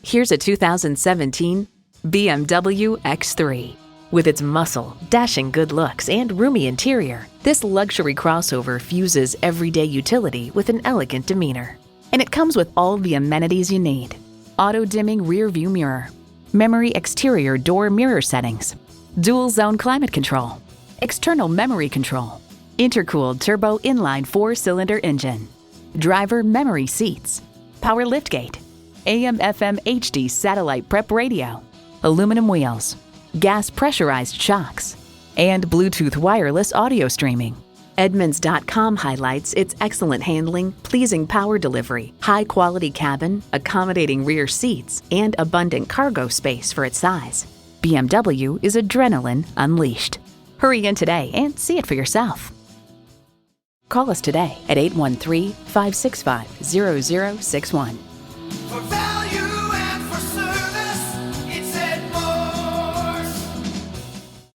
Here's a 2017 BMW X3. With its muscle, dashing good looks, and roomy interior, this luxury crossover fuses everyday utility with an elegant demeanor. And it comes with all the amenities you need. Auto-dimming rear-view mirror, memory exterior door mirror settings, dual-zone climate control, external memory control, intercooled turbo inline 4-cylinder engine, driver memory seats, power liftgate, AM/FM HD satellite prep radio, aluminum wheels, gas pressurized shocks, and Bluetooth wireless audio streaming. Edmunds.com highlights its excellent handling, pleasing power delivery, high-quality cabin, accommodating rear seats, and abundant cargo space for its size. BMW is adrenaline unleashed. Hurry in today and see it for yourself. Call us today at 813-565-0061.